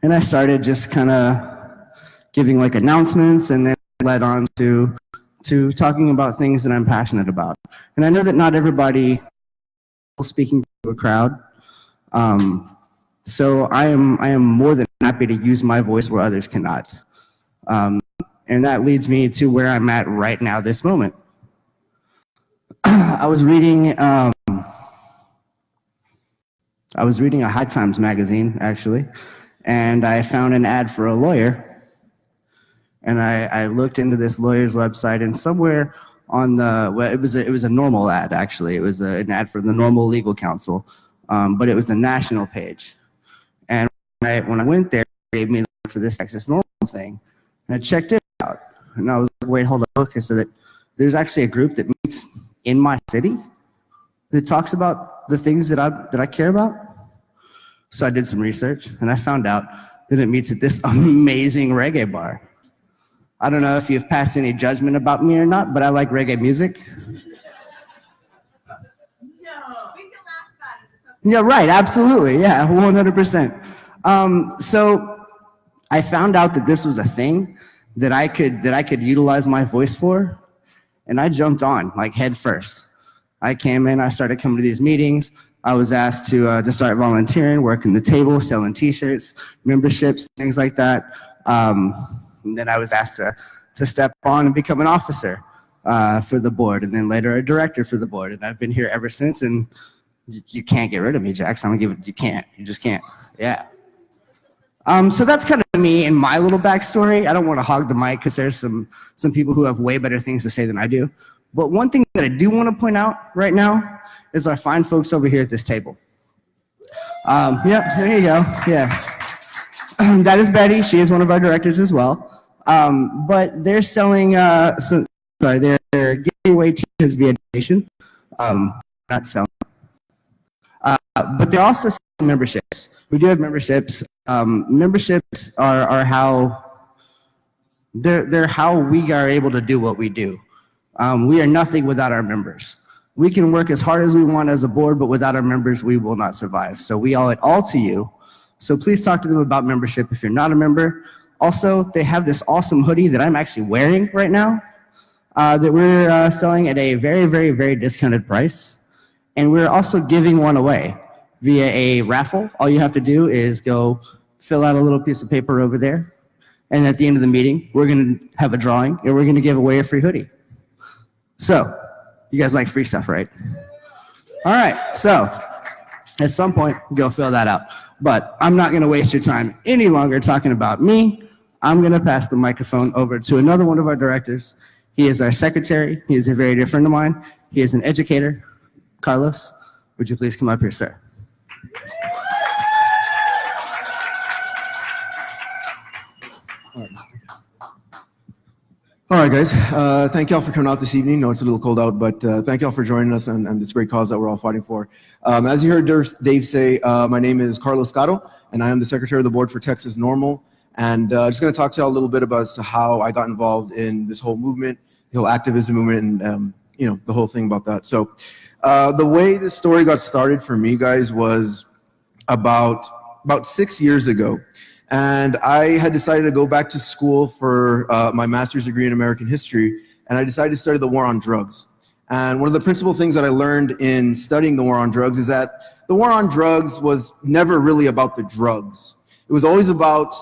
And I started just kind of giving like announcements, and then led on to talking about things that I'm passionate about. And I know that not everybody is speaking to a crowd. So I am more than happy to use my voice where others cannot. And that leads me to where I'm at right now, this moment. I was reading a High Times magazine, actually, and I found an ad for a lawyer. And I looked into this lawyer's website, and somewhere on the, well, it was a normal ad, actually. It was an ad for the Normal Legal Counsel, but it was the national page. And when I went there, it gave me the link for this Texas Normal thing, and I checked it out. And I was like, wait, hold on, okay, so that there's actually a group that meets in my city that talks about the things that I care about. So I did some research, and I found out that it meets at this amazing reggae bar. I don't know if you've passed any judgment about me or not, but I like reggae music. No, we can laugh about it. Yeah, right, absolutely, yeah, 100%. So I found out that this was a thing that I could utilize my voice for, and I jumped on, like, head first. I came in, I started coming to these meetings. I was asked to start volunteering, working the table, selling t-shirts, memberships, things like that. And then I was asked to step on and become an officer for the board, and then later a director for the board. And I've been here ever since, and you can't get rid of me, Jax. I'm gonna give it, you can't, you just can't, yeah. So that's kind of me and my little backstory. I don't want to hog the mic because there's some people who have way better things to say than I do. But one thing that I do want to point out right now is our fine folks over here at this table. Yep, there you go, yes. That is Betty, she is one of our directors as well. But they're selling, they're giving away t-shirts via donation, not selling. But they're also selling memberships. We do have memberships. Memberships are how, they're how we are able to do what we do. We are nothing without our members. We can work as hard as we want as a board, but without our members, we will not survive. So we owe it all to you. So please talk to them about membership if you're not a member. Also, they have this awesome hoodie that I'm actually wearing right now that we're selling at a very, very, very discounted price. And we're also giving one away via a raffle. All you have to do is go fill out a little piece of paper over there. And at the end of the meeting, we're going to have a drawing, and we're going to give away a free hoodie. So, you guys like free stuff, right? All right, so at some point, go fill that out. But I'm not going to waste your time any longer talking about me. I'm going to pass the microphone over to another one of our directors. He is our secretary. He is a very dear friend of mine. He is an educator. Carlos, would you please come up here, sir? All right, guys. Thank y'all for coming out this evening. I know it's a little cold out, but thank y'all for joining us and this great cause that we're all fighting for. As you heard Dave say, my name is Carlos Caro, and I am the secretary of the board for Texas Normal. And just going to talk to y'all a little bit about how I got involved in this whole movement, the whole activism movement, and the whole thing about that. So the way the story got started for me, guys, was about 6 years ago. And I had decided to go back to school for my master's degree in American history, and I decided to study the war on drugs. And one of the principal things that I learned in studying the war on drugs is that the war on drugs was never really about the drugs. It was always about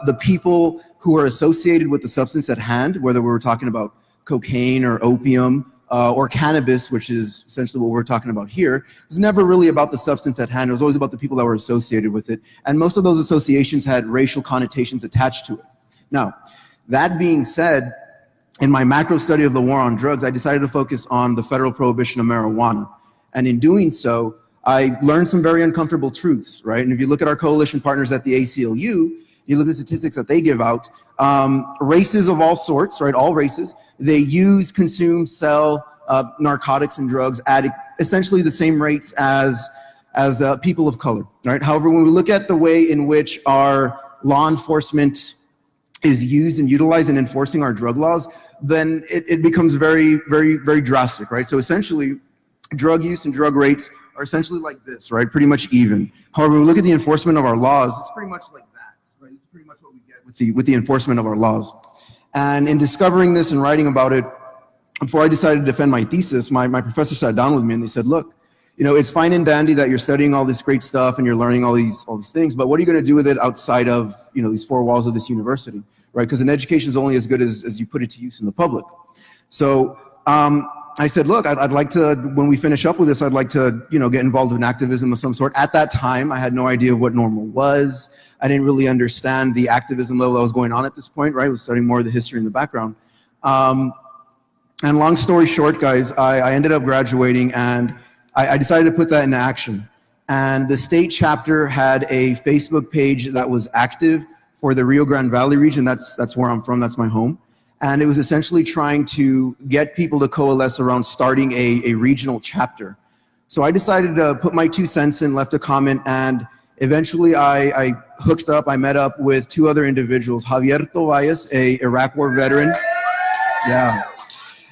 the people who are associated with the substance at hand, whether we were talking about cocaine or opium or cannabis, which is essentially what we're talking about here. It was never really about the substance at hand. It was always about the people that were associated with it. And most of those associations had racial connotations attached to it. Now, that being said, in my macro study of the war on drugs, I decided to focus on the federal prohibition of marijuana. And in doing so, I learned some very uncomfortable truths, right? And if you look at our coalition partners at the ACLU, you look at the statistics that they give out, races of all sorts, right, all races, they use, consume, sell narcotics and drugs at essentially the same rates as people of color, right? However, when we look at the way in which our law enforcement is used and utilized in enforcing our drug laws, then it becomes very, very, very drastic, right? So essentially, drug use and drug rates are essentially like this, right? Pretty much even. However, when we look at the enforcement of our laws, it's pretty much like that, right? This is pretty much what we get with the enforcement of our laws. And in discovering this and writing about it, before I decided to defend my thesis, my professor sat down with me and they said, look, you know, it's fine and dandy that you're studying all this great stuff and you're learning all these things, but what are you going to do with it outside of, you know, these four walls of this university, right? Because an education is only as good as you put it to use in the public. So I said, look, I'd like to, when we finish up with this, I'd like to, you know, get involved in activism of some sort. At that time, I had no idea what normal was. I didn't really understand the activism level that was going on at this point, right? I was studying more of the history in the background. And long story short, guys, I ended up graduating and I decided to put that into action. And the state chapter had a Facebook page that was active for the Rio Grande Valley region. That's where I'm from, that's my home. And it was essentially trying to get people to coalesce around starting a regional chapter. So I decided to put my 2 cents in, left a comment, and eventually I hooked up, I met up with 2 other individuals, Javier Tobias, a Iraq War veteran, yeah,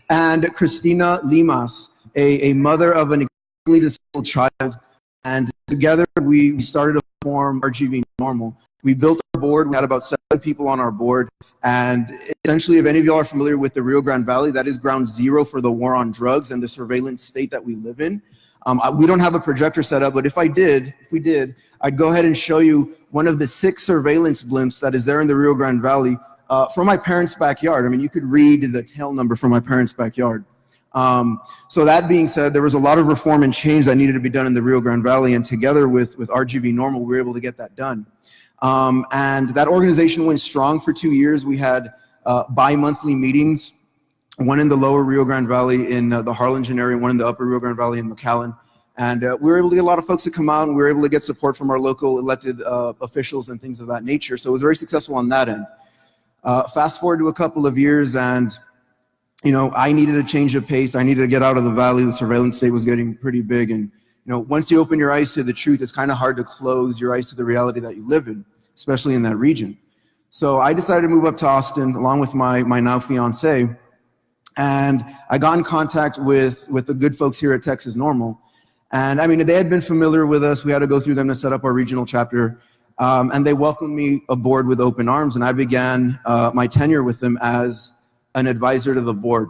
and Cristina Limas, a mother of an extremely disabled child. And together we started to form RGV Normal. We built our board, we had about 7 people on our board, and essentially if any of y'all are familiar with the Rio Grande Valley, that is ground zero for the war on drugs and the surveillance state that we live in. We don't have a projector set up, but if we did, I'd go ahead and show you one of the 6 surveillance blimps that is there in the Rio Grande Valley from my parents' backyard. I mean, you could read the tail number from my parents' backyard. So that being said, there was a lot of reform and change that needed to be done in the Rio Grande Valley, and together with RGV Normal, we were able to get that done. And that organization went strong for 2 years. We had bi-monthly meetings, one in the lower Rio Grande Valley in the Harlingen area, one in the upper Rio Grande Valley in McAllen. And we were able to get a lot of folks to come out, and we were able to get support from our local elected officials and things of that nature. So it was very successful on that end. Fast forward to a couple of years, and you know, I needed a change of pace. I needed to get out of the valley. The surveillance state was getting pretty big. And, you know, once you open your eyes to the truth, it's kind of hard to close your eyes to the reality that you live in, especially in that region. So I decided to move up to Austin along with my now fiance. And I got in contact with the good folks here at Texas Normal. And I mean, they had been familiar with us. We had to go through them to set up our regional chapter. And they welcomed me aboard with open arms. And I began my tenure with them as an advisor to the board.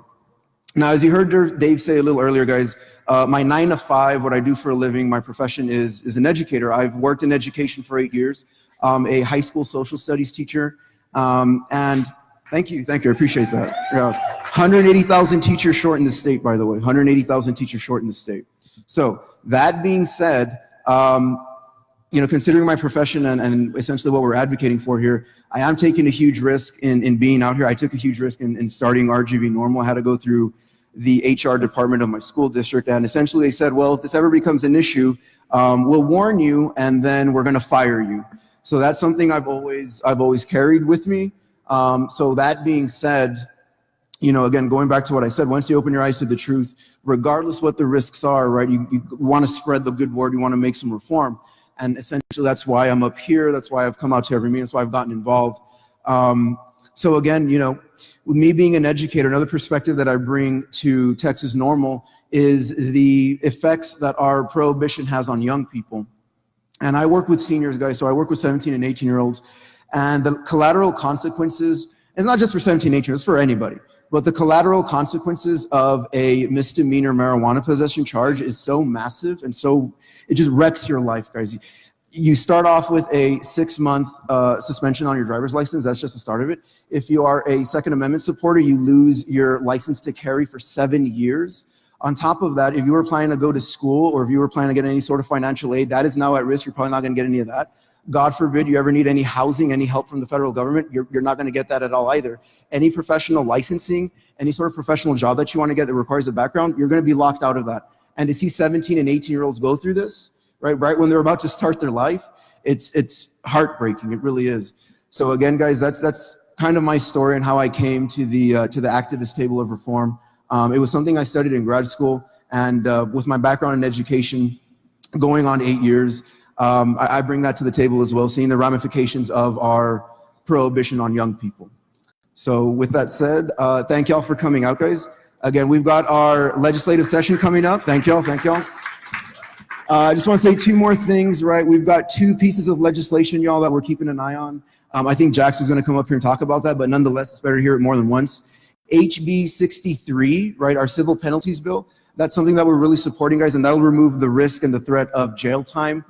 Now, as you heard Dave say a little earlier, guys, my 9 to 5, what I do for a living, my profession is an educator. I've worked in education for 8 years, a high school social studies teacher, and thank you, I appreciate that. 180,000 teachers short in the state, by the way, 180,000 teachers short in the state. So that being said, you know, considering my profession and essentially what we're advocating for here, I am taking a huge risk in being out here. I took a huge risk in starting RGV Normal. I had to go through the HR department of my school district, and essentially they said, well, if this ever becomes an issue, we'll warn you and then we're gonna fire you. So that's something I've always carried with me. So that being said, you know, again, going back to what I said, once you open your eyes to the truth, regardless what the risks are, right, you want to spread the good word, you want to make some reform. And essentially that's why I'm up here, that's why I've come out to every meeting, that's why I've gotten involved. So again, you know, with me being an educator, another perspective that I bring to Texas Normal is the effects that our prohibition has on young people. And I work with seniors, guys, so I work with 17 and 18-year-olds, and the collateral consequences, it's not just for 17 and 18, it's for anybody, but the collateral consequences of a misdemeanor marijuana possession charge is so massive, and so it just wrecks your life, guys. You start off with a 6-month suspension on your driver's license. That's just the start of it. If you are a Second Amendment supporter, you lose your license to carry for 7 years. On top of that, if you were planning to go to school or if you were planning to get any sort of financial aid, that is now at risk. You're probably not going to get any of that. God forbid you ever need any housing, any help from the federal government, you're not going to get that at all either. Any professional licensing, any sort of professional job that you want to get that requires a background, you're going to be locked out of that. And to see 17 and 18-year-olds go through this, right when they're about to start their life, it's heartbreaking. It really is. So again, guys, that's kind of my story and how I came to the activist table of reform. It was something I studied in grad school, and with my background in education, going on 8 years, I bring that to the table as well, seeing the ramifications of our prohibition on young people. So with that said, thank y'all for coming out, guys. Again, we've got our legislative session coming up. Thank y'all, thank y'all. I just want to say 2 more things, right? We've got 2 pieces of legislation, y'all, that we're keeping an eye on. I think Jax is going to come up here and talk about that, but nonetheless, it's better to hear it more than once. HB 63, right, our civil penalties bill, that's something that we're really supporting, guys, and that'll remove the risk and the threat of jail time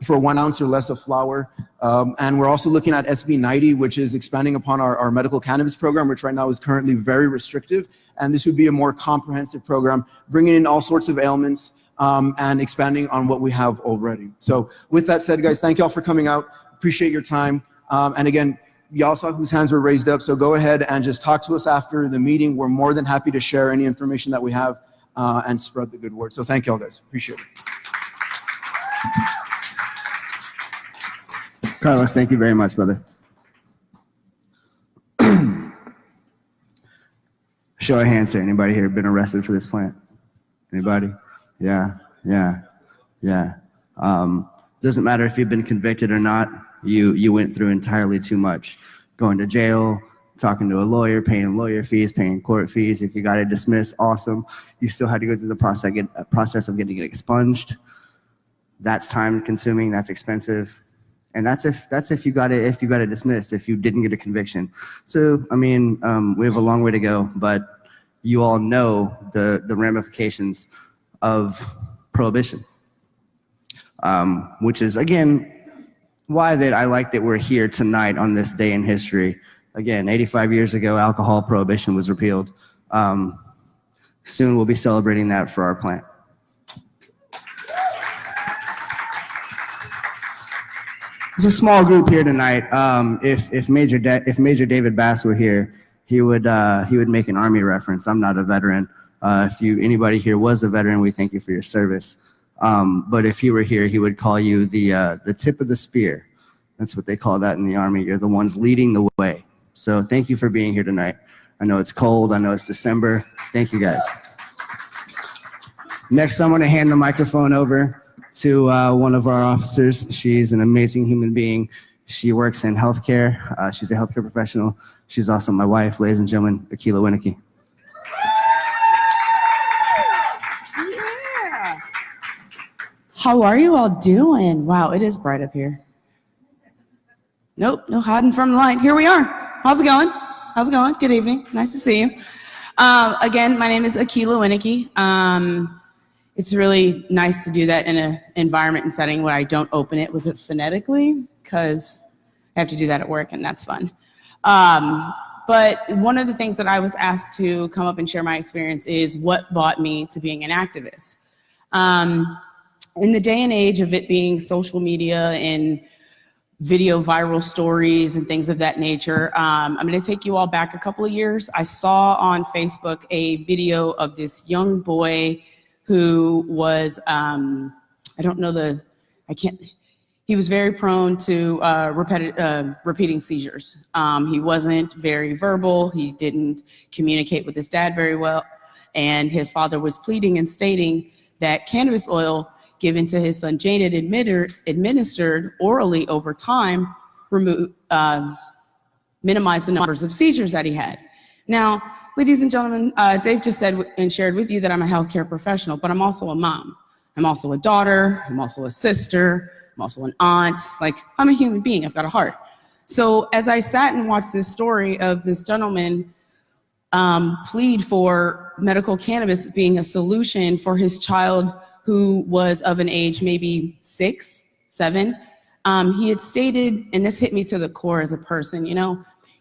for 1 ounce or less of flower. And we're also looking at SB 90, which is expanding upon our medical cannabis program, which right now is currently very restrictive. And this would be a more comprehensive program, bringing in all sorts of ailments and expanding on what we have already. So with that said, guys, thank you all for coming out. Appreciate your time. And again, y'all saw whose hands were raised up, so go ahead and just talk to us after the meeting. We're more than happy to share any information that we have and spread the good word. So thank y'all, guys. Appreciate it. Carlos, thank you very much, brother. Show of hands here. Anybody here been arrested for this plant? Anybody? Yeah. Doesn't matter if you've been convicted or not. You went through entirely too much. Going to jail, talking to a lawyer, paying lawyer fees, paying court fees. If you got it dismissed, awesome. You still had to go through the process of getting it expunged. That's time consuming. That's expensive. And that's if you got it dismissed, if you didn't get a conviction. So I mean, we have a long way to go, but you all know the ramifications of prohibition, which is again why that I like that we're here tonight on this day in history. Again, 85 years ago, alcohol prohibition was repealed. Soon we'll be celebrating that for our plant. There's a small group here tonight. If Major David Bass were here, he would make an Army reference. I'm not a veteran. If anybody here was a veteran, we thank you for your service. But if he were here, he would call you the tip of the spear. That's what they call that in the Army. You're the ones leading the way. So thank you for being here tonight. I know it's cold. I know it's December. Thank you, guys. Next, I'm going to hand the microphone over to one of our officers. She's an amazing human being. She works in healthcare. She's a healthcare professional. She's also my wife, ladies and gentlemen, Akilah Winicky. Yeah. How are you all doing? Wow, it is bright up here. Nope, no hiding from the light. Here we are. How's it going? How's it going? Good evening. Nice to see you. Again, my name is Akilah Winicky. It's really nice to do that in an environment and setting where I don't open it with it phonetically, because I have to do that at work, and that's fun. But one of the things that I was asked to come up and share my experience is what brought me to being an activist. In the day and age of it being social media and video viral stories and things of that nature, I'm going to take you all back a couple of years. I saw on Facebook a video of this young boy who was, he was very prone to repeating seizures. He wasn't very verbal. He didn't communicate with his dad very well. And his father was pleading and stating that cannabis oil given to his son Jaden administered orally over time minimized the numbers of seizures that he had. Now, ladies and gentlemen, Dave just said and shared with you that I'm a healthcare professional, but I'm also a mom. I'm also a daughter. I'm also a sister. I'm also an aunt. Like, I'm a human being. I've got a heart. So as I sat and watched this story of this gentleman plead for medical cannabis being a solution for his child who was of an age maybe 6, 7, he had stated, and this hit me to the core as a person,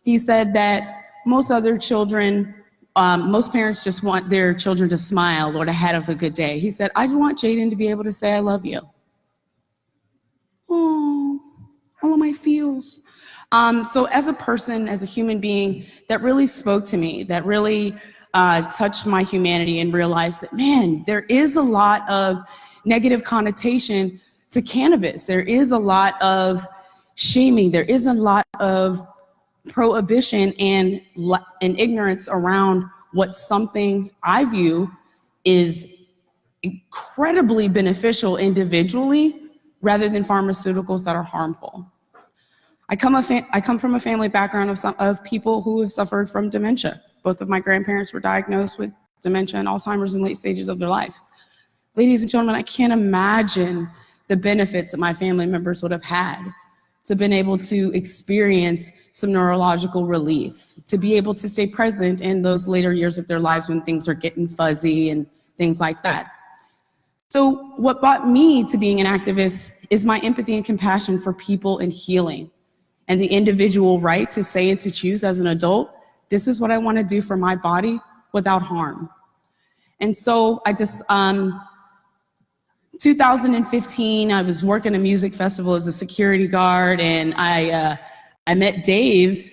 he said that most other children, most parents just want their children to smile or to have a good day. He said, I want Jaden to be able to say, I love you. Oh, all of my feels. So as a person, as a human being, that really spoke to me, that really touched my humanity, and realized that, man, there is a lot of negative connotation to cannabis. There is a lot of shaming. There is a lot of prohibition and ignorance around what something I view is incredibly beneficial individually rather than pharmaceuticals that are harmful. I come from a family background of people who have suffered from dementia. Both of my grandparents were diagnosed with dementia and Alzheimer's in late stages of their life. Ladies and gentlemen, I can't imagine the benefits that my family members would have had to been able to experience some neurological relief, to be able to stay present in those later years of their lives when things are getting fuzzy and things like that. So what brought me to being an activist is my empathy and compassion for people and healing and the individual right to say and to choose as an adult, this is what I want to do for my body without harm. And so I just, 2015, I was working a music festival as a security guard, and I met Dave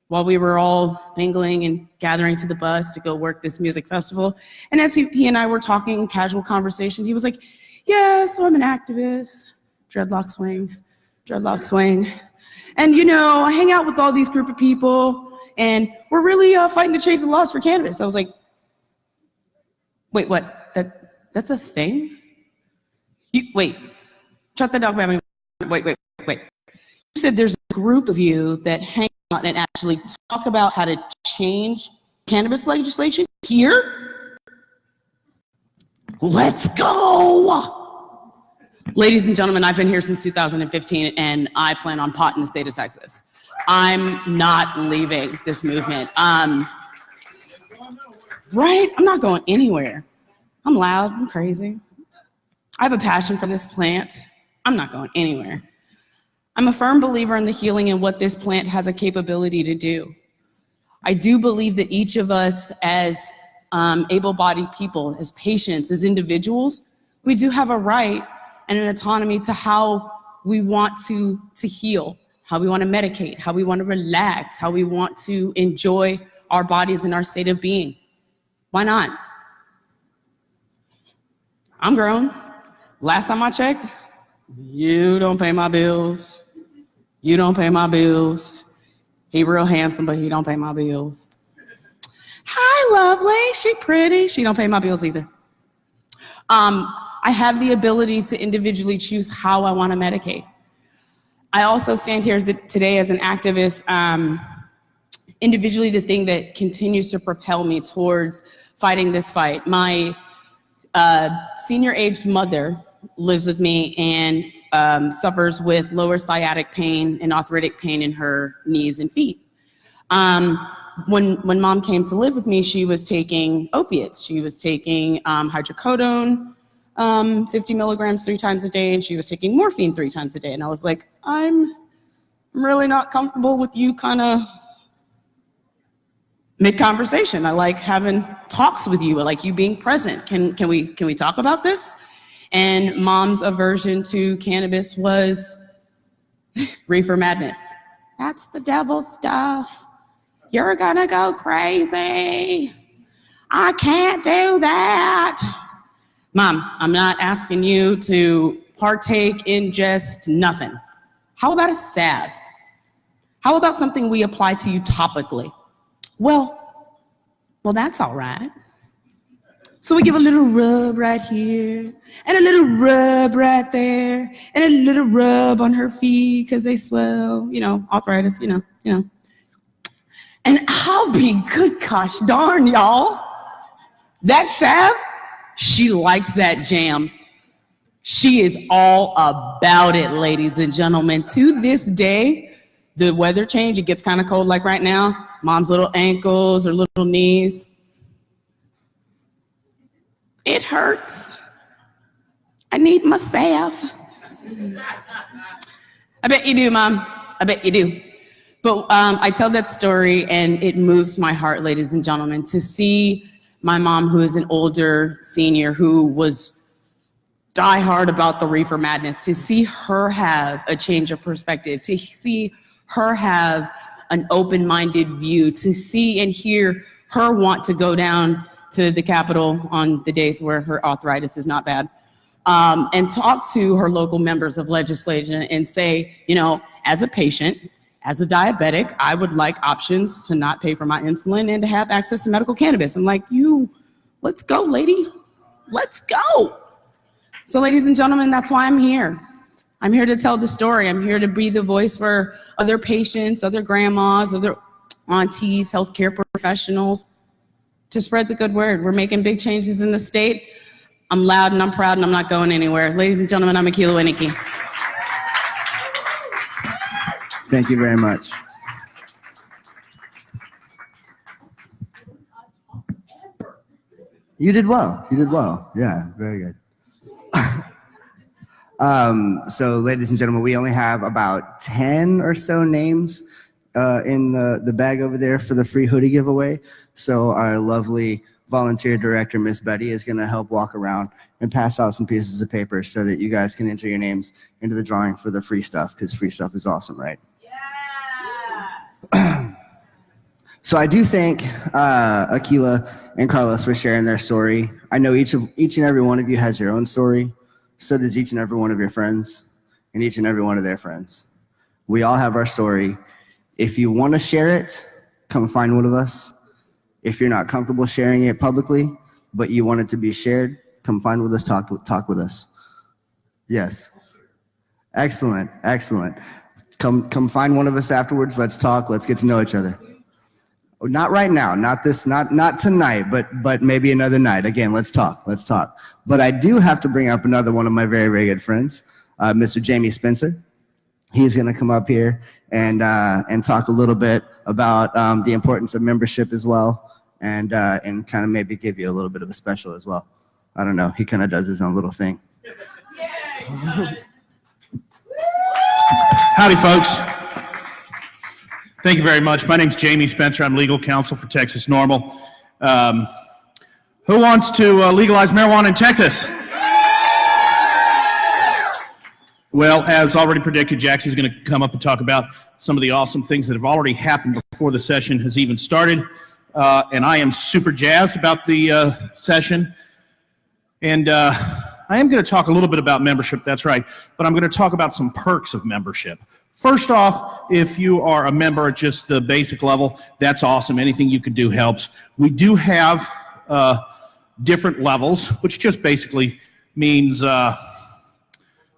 while we were all mingling and gathering to the bus to go work this music festival. And as he and I were talking in casual conversation, he was like, yeah, so I'm an activist, dreadlock swing. And you know, I hang out with all these group of people, and we're really fighting to change the laws for cannabis. I was like, wait, what? That's a thing? Wait, shut the dog by me. Wait. You said there's a group of you that hang out and actually talk about how to change cannabis legislation here? Let's go! Ladies and gentlemen, I've been here since 2015, and I plan on pot in the state of Texas. I'm not leaving this movement. Right? I'm not going anywhere. I'm loud, I'm crazy. I have a passion for this plant. I'm not going anywhere. I'm a firm believer in the healing and what this plant has a capability to do. I do believe that each of us as able-bodied people, as patients, as individuals, we do have a right and an autonomy to how we want to heal, how we want to medicate, how we want to relax, how we want to enjoy our bodies and our state of being. Why not? I'm grown. Last time I checked, you don't pay my bills. You don't pay my bills. He real handsome, but he don't pay my bills. Hi, lovely. She pretty. She don't pay my bills either. I have the ability to individually choose how I want to medicate. I also stand here today as an activist, individually the thing that continues to propel me towards fighting this fight. My senior-aged mother lives with me and suffers with lower sciatic pain and arthritic pain in her knees and feet. When mom came to live with me, she was taking opiates. She was taking hydrocodone, 50 milligrams 3 times a day, and she was taking morphine 3 times a day. And I was like, I'm really not comfortable with you kind of mid-conversation. I like having talks with you. I like you being present. Can we talk about this? And mom's aversion to cannabis was reefer madness. That's the devil stuff. You're gonna go crazy. I can't do that. Mom, I'm not asking you to partake in just nothing. How about a salve? How about something we apply to you topically? Well, that's all right. So we give a little rub right here, and a little rub right there, and a little rub on her feet because they swell, you know, arthritis, you know. And I'll be good gosh darn, y'all. That salve, she likes that jam. She is all about it, ladies and gentlemen. To this day, the weather change, it gets kind of cold like right now. Mom's little ankles or little knees. It hurts. I need my salve. I bet you do, Mom. I bet you do. But I tell that story, and it moves my heart, ladies and gentlemen, to see my mom, who is an older senior, who was diehard about the reefer madness, to see her have a change of perspective, to see her have an open-minded view, to see and hear her want to go down to the Capitol on the days where her arthritis is not bad, and talk to her local members of legislation and say, you know, as a patient, as a diabetic, I would like options to not pay for my insulin and to have access to medical cannabis. I'm like, let's go, lady. Let's go. So ladies and gentlemen, that's why I'm here. I'm here to tell the story. I'm here to be the voice for other patients, other grandmas, other aunties, healthcare professionals, to spread the good word. We're making big changes in the state. I'm loud and I'm proud and I'm not going anywhere. Ladies and gentlemen, I'm Akilah Winicky. Thank you very much. You did well. You did well. Yeah, very good. So, ladies and gentlemen, we only have about 10 or so names in the bag over there for the free hoodie giveaway. So our lovely volunteer director, Miss Betty, is going to help walk around and pass out some pieces of paper so that you guys can enter your names into the drawing for the free stuff, because free stuff is awesome, right? Yeah. So I do thank Akila and Carlos for sharing their story. I know each and every one of you has your own story. So does each and every one of your friends and each and every one of their friends. We all have our story. If you want to share it, come find one of us. If you're not comfortable sharing it publicly, but you want it to be shared, come find with us, talk with us. Yes. Excellent, excellent. Come find one of us afterwards. Let's talk. Let's get to know each other. Not right now, not tonight, but maybe another night. Again, let's talk. But I do have to bring up another one of my very, very good friends, Mr. Jamie Spencer. He's going to come up here and talk a little bit about the importance of membership as well, and kind of maybe give you a little bit of a special as well. I don't know. He kind of does his own little thing. Howdy, folks. Thank you very much. My name's Jamie Spencer. I'm legal counsel for Texas Normal. Who wants to legalize marijuana in Texas? Well, as already predicted, Jackson's going to come up and talk about some of the awesome things that have already happened before the session has even started. And I am super jazzed about the session. And I am going to talk a little bit about membership, that's right, but I'm going to talk about some perks of membership. First off, if you are a member at just the basic level, that's awesome. Anything you can do helps. We do have different levels, which just basically means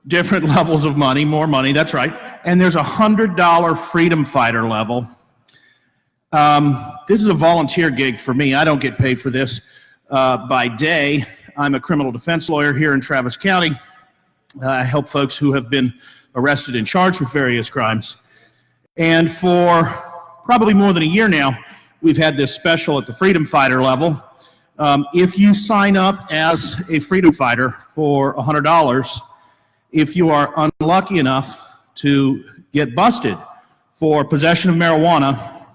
different levels of money, more money, that's right. And there's a $100 Freedom Fighter level. This is a volunteer gig for me. I don't get paid for this by day. I'm a criminal defense lawyer here in Travis County. I help folks who have been arrested and charged with various crimes. And for probably more than a year now, we've had this special at the Freedom Fighter level. If you sign up as a Freedom Fighter for $100, if you are unlucky enough to get busted for possession of marijuana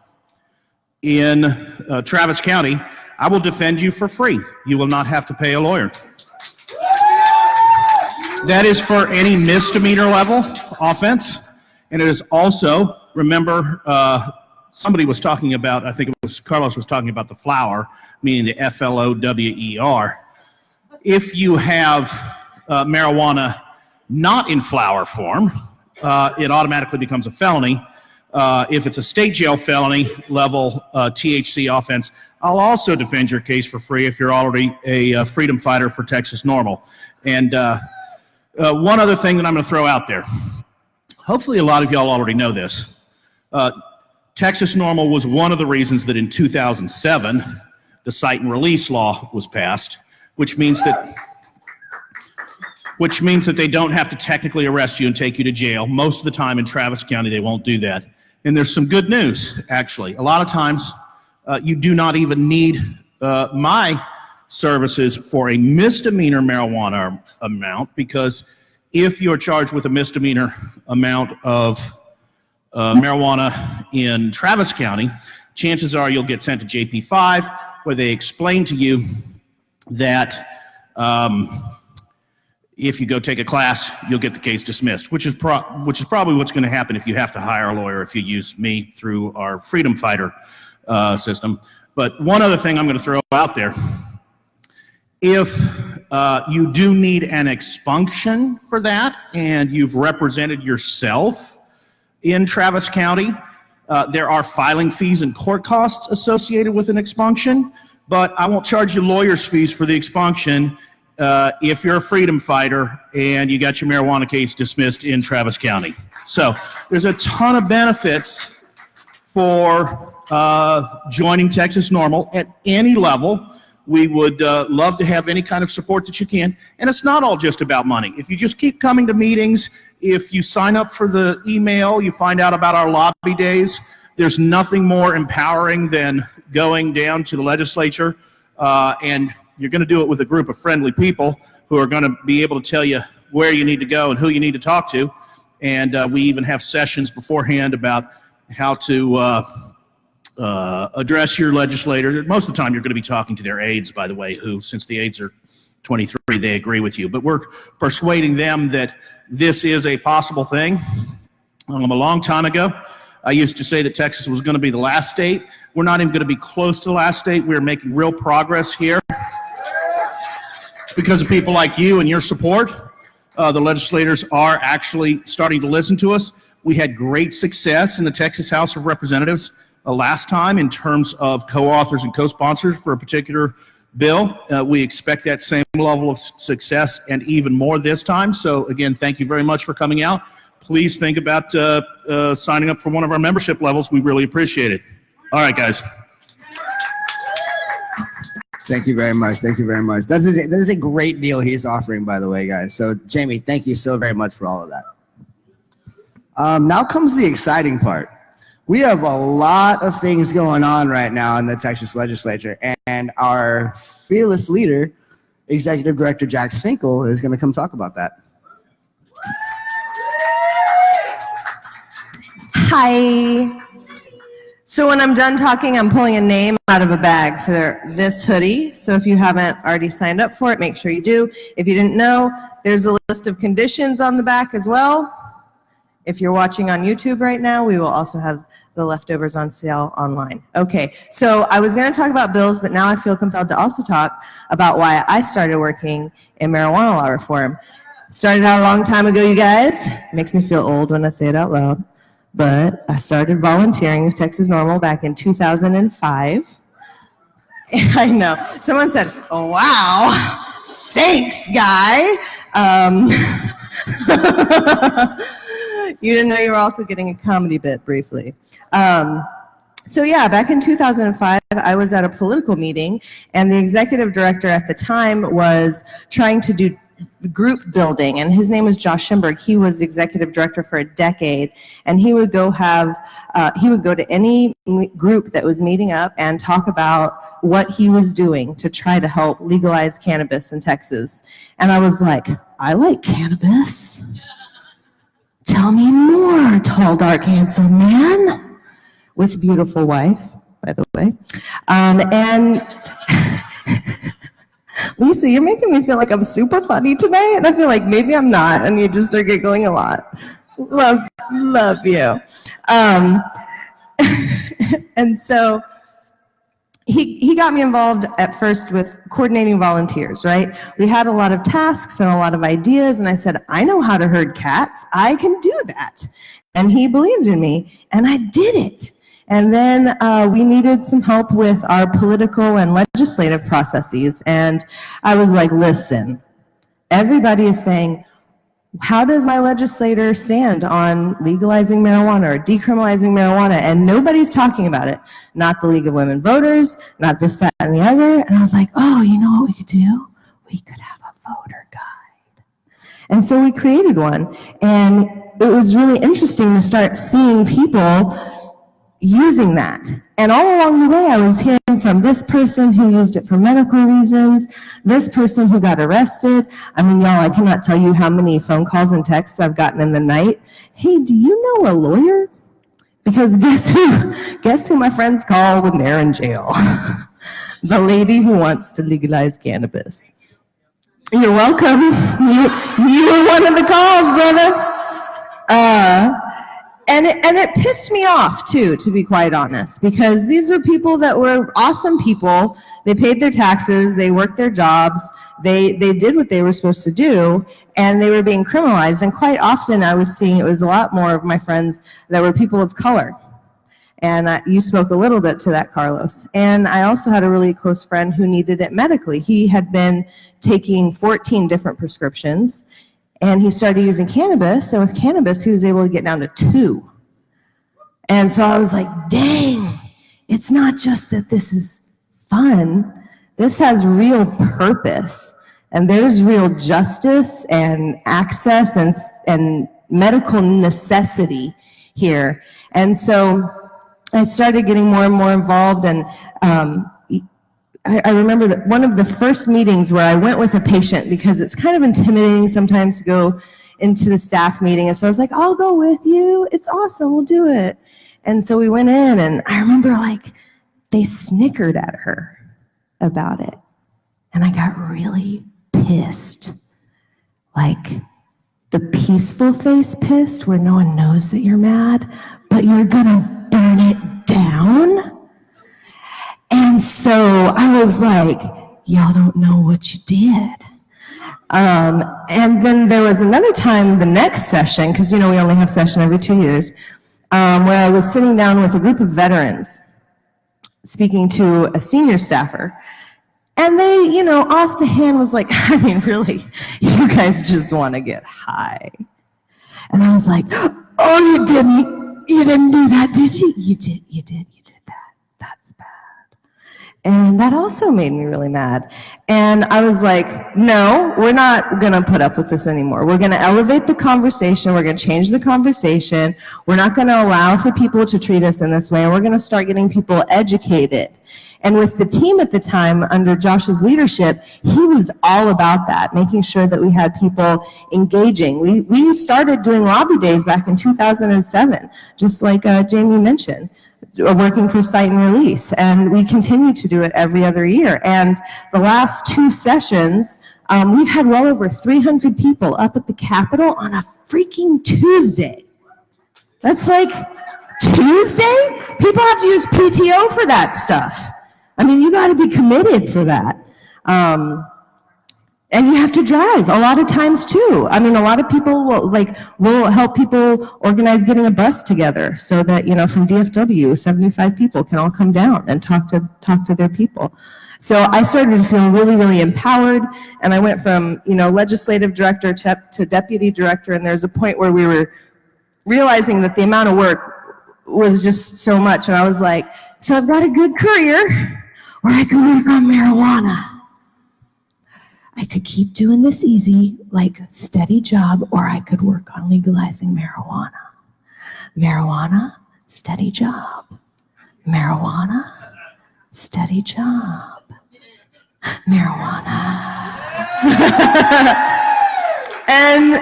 in Travis County, I will defend you for free. You will not have to pay a lawyer. That is for any misdemeanor level offense. And it is also, remember, somebody was talking about, I think it was Carlos was talking about the flower, meaning the F-L-O-W-E-R. If you have marijuana not in flower form, it automatically becomes a felony. If it's a state jail felony level THC offense, I'll also defend your case for free if you're already a freedom fighter for Texas Normal. And one other thing that I'm going to throw out there. Hopefully a lot of y'all already know this. Texas Normal was one of the reasons that in 2007, the cite and release law was passed, which means that they don't have to technically arrest you and take you to jail. Most of the time in Travis County, they won't do that. And there's some good news, actually. A lot of times, you do not even need my services for a misdemeanor marijuana amount, because if you're charged with a misdemeanor amount of marijuana in Travis County, chances are you'll get sent to JP5, where they explain to you that if you go take a class, you'll get the case dismissed, which is probably what's going to happen if you have to hire a lawyer if you use me through our Freedom Fighter system. But one other thing I'm going to throw out there. If you do need an expunction for that and you've represented yourself in Travis County, there are filing fees and court costs associated with an expunction, but I won't charge you lawyer's fees for the expunction if you're a freedom fighter and you got your marijuana case dismissed in Travis County. So there's a ton of benefits for joining Texas Normal at any level. We would love to have any kind of support that you can. And it's not all just about money. If you just keep coming to meetings, if you sign up for the email, you find out about our lobby days, there's nothing more empowering than going down to the legislature, and you're going to do it with a group of friendly people who are going to be able to tell you where you need to go and who you need to talk to. And we even have sessions beforehand about how to address your legislators. Most of the time you're going to be talking to their aides, by the way, who, since the aides are 23, they agree with you. But we're persuading them that this is a possible thing. A long time ago, I used to say that Texas was going to be the last state. We're not even going to be close to the last state. We're making real progress here. It's because of people like you and your support. The legislators are actually starting to listen to us. We had great success in the Texas House of Representatives last time in terms of co-authors and co-sponsors for a particular bill. We expect that same level of success and even more this time. So again, thank you very much for coming out. Please think about signing up for one of our membership levels. We really appreciate it. All right, guys. Thank you very much. Thank you very much. That is a great deal he's offering, by the way, guys. So, Jamie, thank you so very much for all of that. Now comes the exciting part. We have a lot of things going on right now in the Texas legislature, and our fearless leader, Executive Director Jax Finkel, is going to come talk about that. Hi. So when I'm done talking, I'm pulling a name out of a bag for this hoodie. So if you haven't already signed up for it, make sure you do. If you didn't know, there's a list of conditions on the back as well. If you're watching on YouTube right now, we will also have the leftovers on sale online. Okay, so I was going to talk about bills, but now I feel compelled to also talk about why I started working in marijuana law reform. Started out a long time ago, you guys. Makes me feel old when I say it out loud. But I started volunteering with Texas NORML back in 2005. I know. Someone said, oh, wow, thanks, guy. You didn't know you were also getting a comedy bit briefly. So yeah, back in 2005, I was at a political meeting, and the executive director at the time was trying to do group building, and his name was Josh Schimberg. He was executive director for a decade, and he would go to any group that was meeting up and talk about what he was doing to try to help legalize cannabis in Texas. And I was like, I like cannabis. Tell me more, tall, dark, handsome man with beautiful wife, by the way. And Lisa, you're making me feel like I'm super funny tonight, and I feel like maybe I'm not, and you just are giggling a lot. Love you. And so he got me involved at first with coordinating volunteers, right? We had a lot of tasks and a lot of ideas, and I said, I know how to herd cats. I can do that. And he believed in me, and I did it. And then we needed some help with our political and legislative processes. And I was like, listen, everybody is saying, how does my legislator stand on legalizing marijuana or decriminalizing marijuana? And nobody's talking about it. Not the League of Women Voters, not this, that, and the other. And I was like, oh, you know what we could do? We could have a voter guide. And so we created one. And it was really interesting to start seeing people using that. And all along the way, I was hearing from this person who used it for medical reasons, this person who got arrested. I mean, y'all, I cannot tell you how many phone calls and texts I've gotten in the night. Hey, do you know a lawyer? Because guess who my friends call when they're in jail? The lady who wants to legalize cannabis. You're welcome. You were one of the calls, brother. And it pissed me off, too, to be quite honest, because these were people that were awesome people. They paid their taxes, they worked their jobs, they did what they were supposed to do, and they were being criminalized. And quite often I was seeing it was a lot more of my friends that were people of color. And you spoke a little bit to that, Carlos. And I also had a really close friend who needed it medically. He had been taking 14 different prescriptions, and he started using cannabis, and with cannabis, he was able to get down to 2. And so I was like, dang, it's not just that this is fun. This has real purpose, and there's real justice and access and medical necessity here. And so I started getting more and more involved, and I remember that one of the first meetings where I went with a patient, because it's kind of intimidating sometimes to go into the staff meeting, and so I was like, I'll go with you, it's awesome, we'll do it. And so we went in, and I remember like they snickered at her about it, and I got really pissed, like the peaceful face pissed where no one knows that you're mad, but you're gonna burn it down. And so I was like, y'all don't know what you did. And then there was another time, the next session, because we only have session every 2 years, where I was sitting down with a group of veterans speaking to a senior staffer. And they, off the hand was like, I mean, really, you guys just want to get high. And I was like, oh, you didn't do that, did you? You did that. That's bad. And that also made me really mad. And I was like, no, we're not going to put up with this anymore. We're going to elevate the conversation. We're going to change the conversation. We're not going to allow for people to treat us in this way. And we're going to start getting people educated. And with the team at the time, under Josh's leadership, he was all about that, making sure that we had people engaging. We started doing lobby days back in 2007, just like Jamie mentioned, working for Cite and Release. And we continue to do it every other year. And the last 2 sessions, we've had well over 300 people up at the Capitol on a freaking Tuesday. That's like Tuesday? People have to use PTO for that stuff. I mean, you got to be committed for that. And you have to drive a lot of times too. I mean, a lot of people will help people organize getting a bus together so that, from DFW, 75 people can all come down and talk to their people. So I started to feel really, really empowered, and I went from, legislative director to deputy director, and there's a point where we were realizing that the amount of work was just so much, and I was like, so I've got a good career, or I could work on marijuana. I could keep doing this easy, like steady job, or I could work on legalizing marijuana. Marijuana, steady job. Marijuana, steady job. Marijuana. And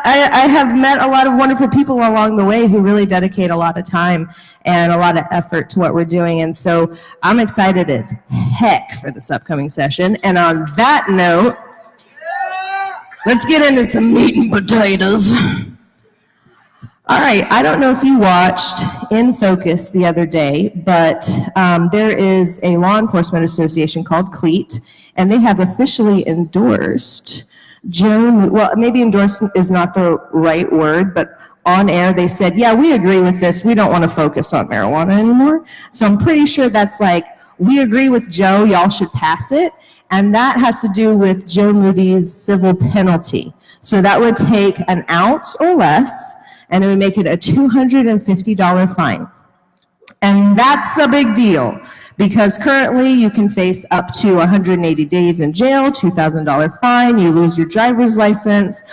I have met a lot of wonderful people along the way who really dedicate a lot of time and a lot of effort to what we're doing. And so I'm excited as heck for this upcoming session. And on that note, let's get into some meat and potatoes. All right, I don't know if you watched In Focus the other day, but there is a law enforcement association called CLEAT, and they have officially endorsed well, maybe endorsed is not the right word, but on air they said, yeah, we agree with this. We don't want to focus on marijuana anymore. So I'm pretty sure that's like, we agree with Joe, y'all should pass it. And that has to do with Joe Moody's civil penalty. So that would take an ounce or less, and it would make it a $250 fine. And that's a big deal, because currently you can face up to 180 days in jail, $2,000 fine, you lose your driver's license.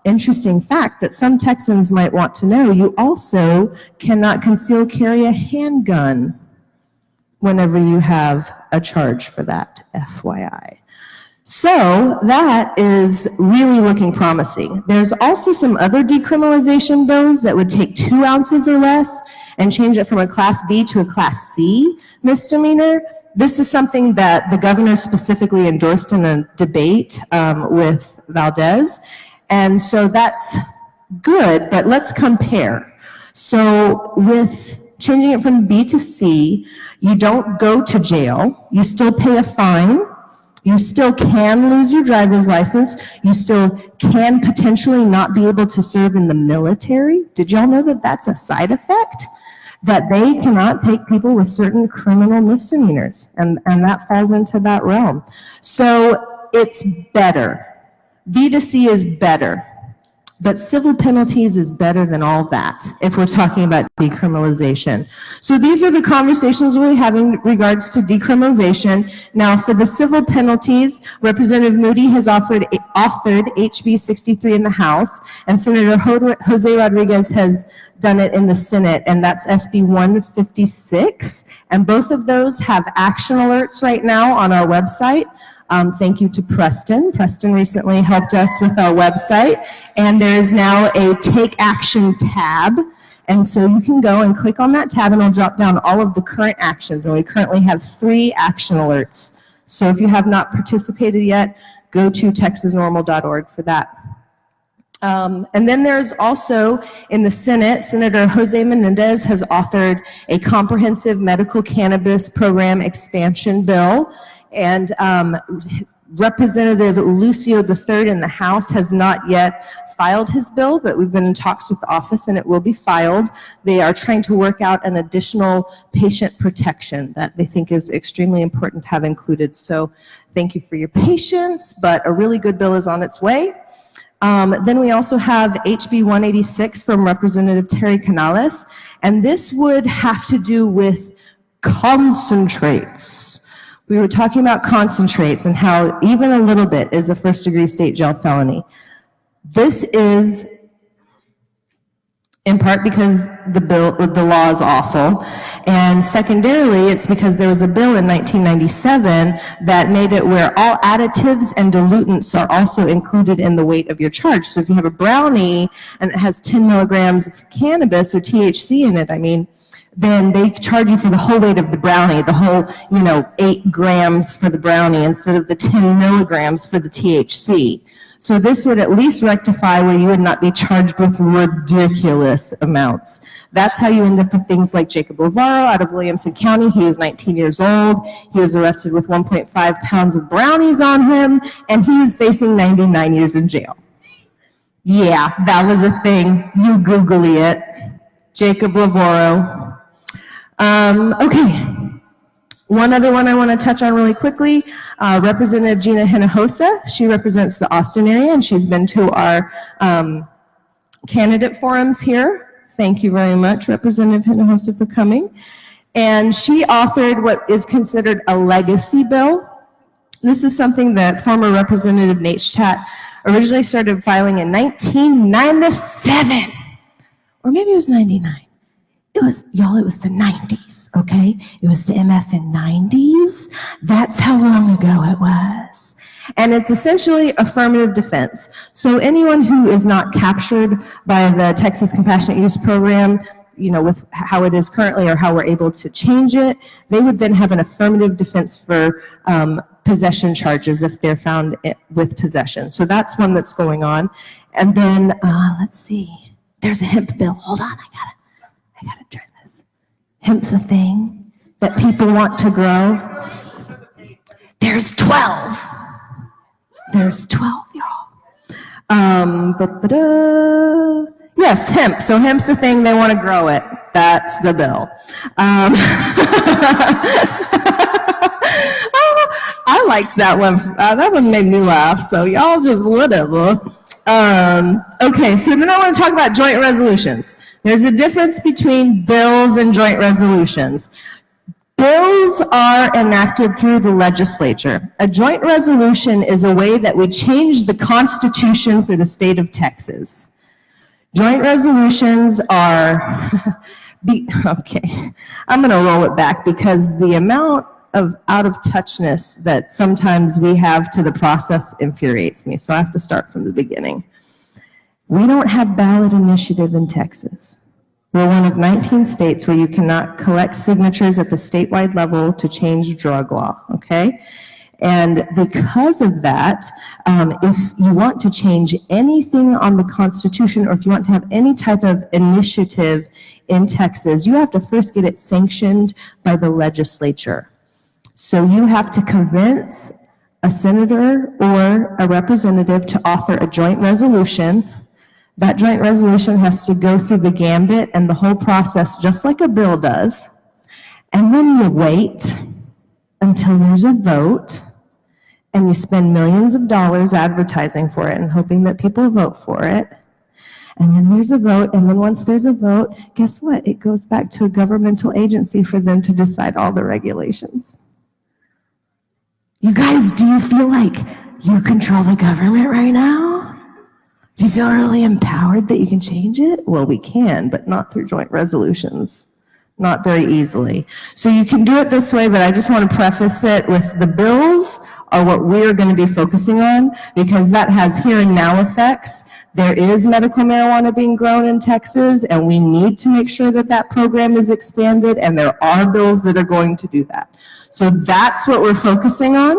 Interesting fact that some Texans might want to know, you also cannot conceal carry a handgun whenever you have a charge for that, FYI. So that is really looking promising. There's also some other decriminalization bills that would take 2 ounces or less and change it from a Class B to a Class C misdemeanor. This is something that the governor specifically endorsed in a debate with Valdez. And so that's good, but let's compare. So with changing it from B to C, you don't go to jail, you still pay a fine, you still can lose your driver's license, you still can potentially not be able to serve in the military. Did y'all know that that's a side effect? That they cannot take people with certain criminal misdemeanors, and that falls into that realm. So it's better. B to C is better. But civil penalties is better than all that if we're talking about decriminalization. So these are the conversations we're having in regards to decriminalization. Now, for the civil penalties, Representative Moody has authored HB 63 in the House, and Senator Jose Rodriguez has done it in the Senate, and that's SB 156. And both of those have action alerts right now on our website. Thank you to Preston. Preston recently helped us with our website, and there is now a Take Action tab. And so you can go and click on that tab, and it'll drop down all of the current actions. And we currently have 3 action alerts. So if you have not participated yet, go to texasnormal.org for that. And then there's also in the Senate, Senator Jose Menendez has authored a comprehensive medical cannabis program expansion bill. And Representative Lucio III in the House has not yet filed his bill, but we've been in talks with the office and it will be filed. They are trying to work out an additional patient protection that they think is extremely important to have included. So thank you for your patience, but a really good bill is on its way. Then we also have HB 186 from Representative Terry Canales, and this would have to do with concentrates. We were talking about concentrates and how even a little bit is a first-degree state jail felony. This is in part because the law is awful, and secondarily, it's because there was a bill in 1997 that made it where all additives and dilutants are also included in the weight of your charge. So if you have a brownie and it has 10 milligrams of cannabis or THC in it, I mean, then they charge you for the whole weight of the brownie, the whole, 8 grams for the brownie instead of the 10 milligrams for the THC. So this would at least rectify where you would not be charged with ridiculous amounts. That's how you end up with things like Jacob Lavaro out of Williamson County. He was 19 years old. He was arrested with 1.5 pounds of brownies on him, and he is facing 99 years in jail. Yeah, that was a thing. You Googly it. Jacob Lavaro. Okay. One other one I want to touch on really quickly, Representative Gina Hinojosa. She represents the Austin area, and she's been to our candidate forums here. Thank you very much, Representative Hinojosa, for coming. And she authored what is considered a legacy bill. This is something that former Representative Neitschat originally started filing in 1997, or maybe it was 99. It was the 90s, okay? It was the MFN 90s. That's how long ago it was. And it's essentially affirmative defense. So anyone who is not captured by the Texas Compassionate Use Program, with how it is currently or how we're able to change it, they would then have an affirmative defense for possession charges if they're found with possession. So that's one that's going on. And then, let's see, there's a hemp bill. Hold on, I gotta try this. Hemp's a thing that people want to grow. There's 12. There's 12, y'all. Yes, hemp. So hemp's a thing, they want to grow it. That's the bill. I liked that one. That one made me laugh, so y'all just whatever. Okay, so then I want to talk about joint resolutions. There's a difference between bills and joint resolutions. Bills are enacted through the legislature. A joint resolution is a way that we change the Constitution for the state of Texas. Joint resolutions are, okay, I'm going to roll it back because the amount of out-of-touchness that sometimes we have to the process infuriates me, so I have to start from the beginning. We don't have ballot initiative in Texas. We're one of 19 states where you cannot collect signatures at the statewide level to change drug law, okay? And because of that, if you want to change anything on the Constitution or if you want to have any type of initiative in Texas, you have to first get it sanctioned by the legislature. So you have to convince a senator or a representative to author a joint resolution. That joint resolution has to go through the gambit and the whole process just like a bill does. And then you wait until there's a vote and you spend millions of dollars advertising for it and hoping that people vote for it. And then there's a vote, and then once there's a vote, guess what? It goes back to a governmental agency for them to decide all the regulations. You guys, do you feel like you control the government right now? Do you feel really empowered that you can change it? Well, we can, but not through joint resolutions. Not very easily. So you can do it this way, but I just want to preface it with the bills are what we're going to be focusing on, because that has here and now effects. There is medical marijuana being grown in Texas, and we need to make sure that that program is expanded, and there are bills that are going to do that. So that's what we're focusing on.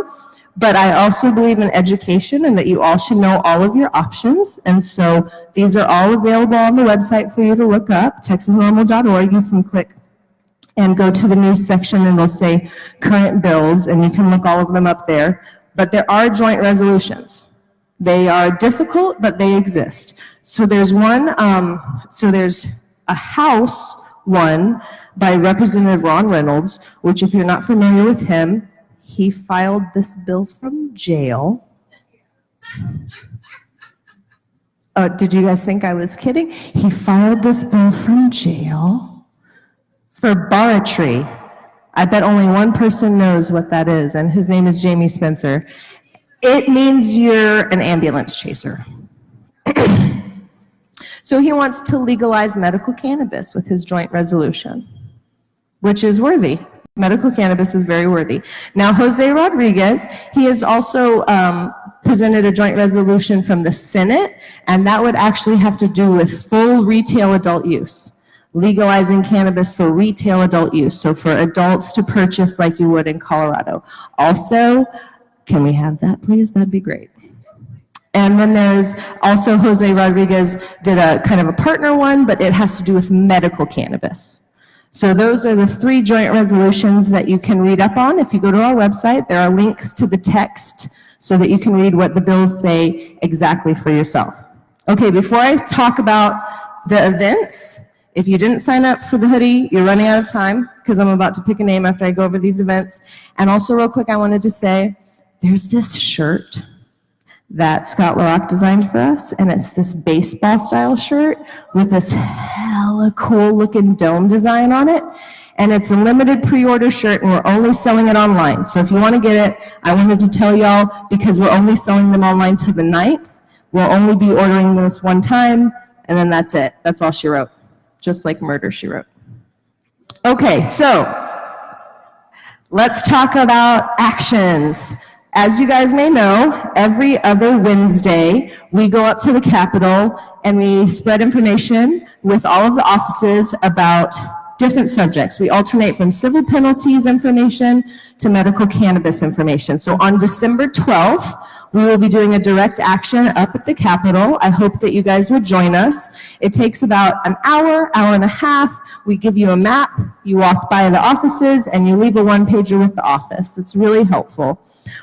But I also believe in education and that you all should know all of your options. And so these are all available on the website for you to look up, texasnormal.org. You can click and go to the news section, and it'll say current bills, and you can look all of them up there. But there are joint resolutions. They are difficult, but they exist. So there's one, there's a House one by Representative Ron Reynolds, which if you're not familiar with him, he filed this bill from jail. Did you guys think I was kidding? He filed this bill from jail for barratry. I bet only one person knows what that is, and his name is Jamie Spencer. It means you're an ambulance chaser. So he wants to legalize medical cannabis with his joint resolution, which is worthy. Medical cannabis is very worthy. Now, Jose Rodriguez, he has also presented a joint resolution from the Senate, and that would actually have to do with full retail adult use, legalizing cannabis for retail adult use, so for adults to purchase like you would in Colorado. Also, can we have that, please? That'd be great. And then there's also Jose Rodriguez did a kind of a partner one, but it has to do with medical cannabis. So those are the 3 joint resolutions that you can read up on. If you go to our website, there are links to the text so that you can read what the bills say exactly for yourself. Okay, before I talk about the events, if you didn't sign up for the hoodie, you're running out of time because I'm about to pick a name after I go over these events. And also real quick, I wanted to say, there's this shirt that Scott LaRock designed for us, and it's this baseball style shirt with this hella cool looking dome design on it, and it's a limited pre-order shirt, and we're only selling it online. So if you want to get it, I wanted to tell y'all, because we're only selling them online till the 9th, we'll only be ordering this one time, and then that's it. That's all she wrote, just like Murder, She Wrote. Okay, so let's talk about actions. As you guys may know, every other Wednesday, we go up to the Capitol and we spread information with all of the offices about different subjects. We alternate from civil penalties information to medical cannabis information. So on December 12th, we will be doing a direct action up at the Capitol. I hope that you guys will join us. It takes about an hour, hour and a half. We give you a map, you walk by the offices, and you leave a one-pager with the office. It's really helpful.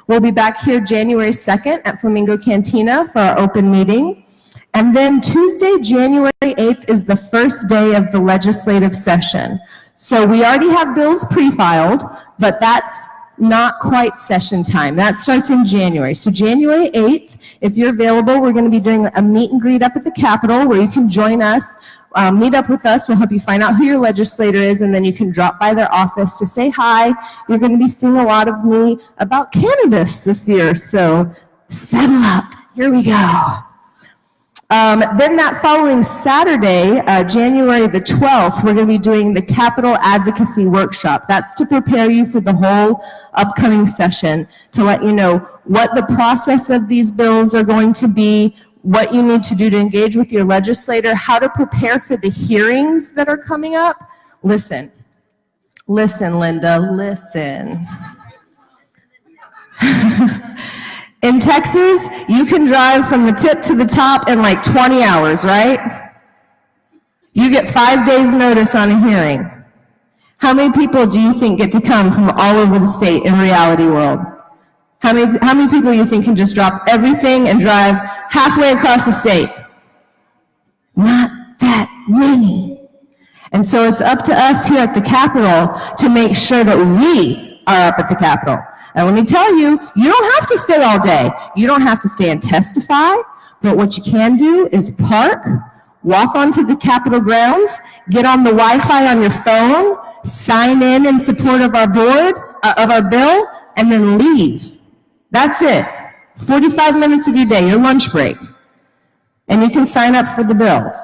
We'll be back here January 2nd at Flamingo Cantina for our open meeting. And then Tuesday, January 8th is the first day of the legislative session. So we already have bills pre-filed, but that's not quite session time. That starts in January. So January 8th, if you're available, we're going to be doing a meet and greet up at the Capitol where you can join us. Meet up with us. We'll help you find out who your legislator is, and then you can drop by their office to say hi. You're going to be seeing a lot of me about cannabis this year, so settle up. Here we go. Then that following Saturday, January the 12th, we're going to be doing the Capitol Advocacy Workshop. That's to prepare you for the whole upcoming session, to let you know what the process of these bills are going to be, what you need to do to engage with your legislator, how to prepare for the hearings that are coming up. Listen, Linda, listen. In Texas, you can drive from the tip to the top in like 20 hours, right? You get 5 days notice on a hearing. How many people do you think get to come from all over the state in reality world? How many people do you think can just drop everything and drive halfway across the state? Not that many. And so it's up to us here at the Capitol to make sure that we are up at the Capitol. And let me tell you, you don't have to stay all day. You don't have to stay and testify, but what you can do is park walk onto the Capitol grounds, get on the Wi-Fi on your phone, sign in support of our of our bill, and then leave. That's it. 45 minutes of your day, your lunch break. And you can sign up for the bills.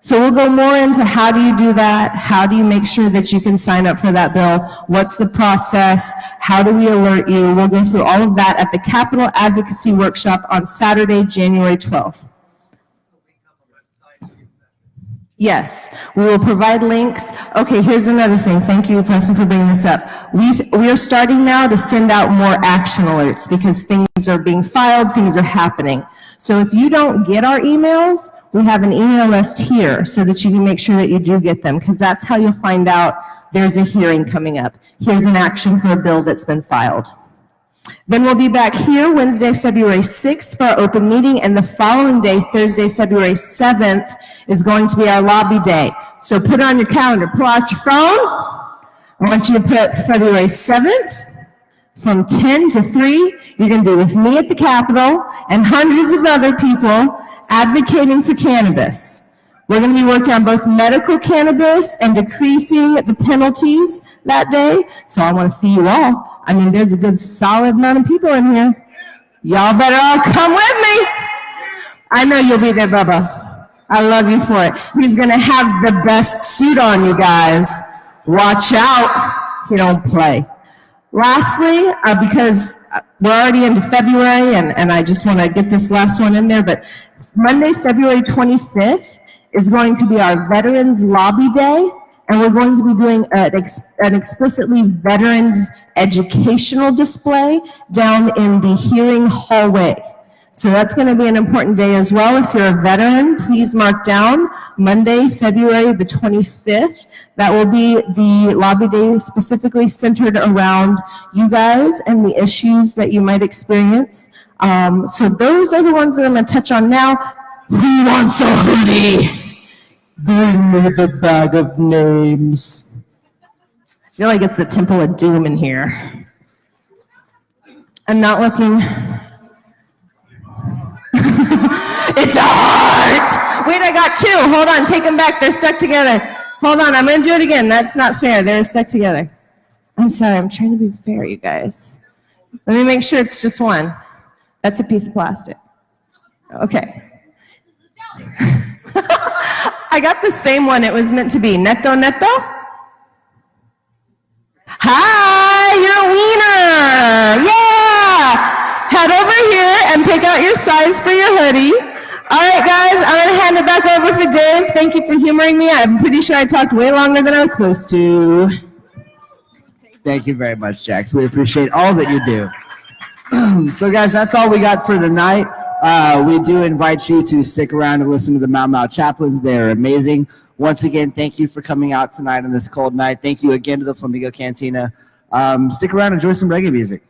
So we'll go more into how do you do that? How do you make sure that you can sign up for that bill? What's the process? How do we alert you? We'll go through all of that at the Capitol Advocacy Workshop on Saturday, January 12th. Yes, we will provide links. Okay, here's another thing. Thank you, Preston, for bringing this up. We are starting now to send out more action alerts because things are being filed, things are happening. So if you don't get our emails, we have an email list here so that you can make sure that you do get them, because that's how you'll find out there's a hearing coming up. Here's an action for a bill that's been filed. Then we'll be back here Wednesday, February 6th for our open meeting, and the following day, Thursday, February 7th, is going to be our lobby day. So put it on your calendar, pull out your phone. I want you to put February 7th from 10 to 3. You're going to be with me at the Capitol and hundreds of other people advocating for cannabis. We're going to be working on both medical cannabis and decreasing the penalties that day. So I want to see you all. I mean, there's a good solid amount of people in here. Y'all better all come with me. I know you'll be there, Bubba. I love you for it. He's going to have the best suit on, you guys. Watch out. He don't play. Lastly, because we're already into February, and I just want to get this last one in there, but Monday, February 25th is going to be our Veterans Lobby Day, and we're going to be doing an explicitly veterans educational display down in the hearing hallway. So that's going to be an important day as well. If you're a veteran, please mark down Monday, February the 25th. That will be the lobby day specifically centered around you guys and the issues that you might experience. So those are the ones that I'm going to touch on now. Who wants a hoodie? Bring me the bag of names. I feel like it's the Temple of Doom in here. I'm not looking. It's a heart! Wait, I got two. Hold on, take them back. They're stuck together. Hold on, I'm going to do it again. That's not fair. They're stuck together. I'm sorry, I'm trying to be fair, you guys. Let me make sure it's just one. That's a piece of plastic. Okay. I got the same one it was meant to be. Neto, neto? Hi, you're a wiener. Yeah. Head over here and pick out your size for your hoodie. All right, guys, I'm going to hand it back over for Dave. Thank you for humoring me. I'm pretty sure I talked way longer than I was supposed to. Thank you very much, Jax. We appreciate all that you do. So, guys, that's all we got for tonight. We do invite you to stick around and listen to the Mau Mau Chaplains. They're amazing. Once again, thank you for coming out tonight on this cold night. Thank you again to the Flamingo Cantina. Stick around and enjoy some reggae music.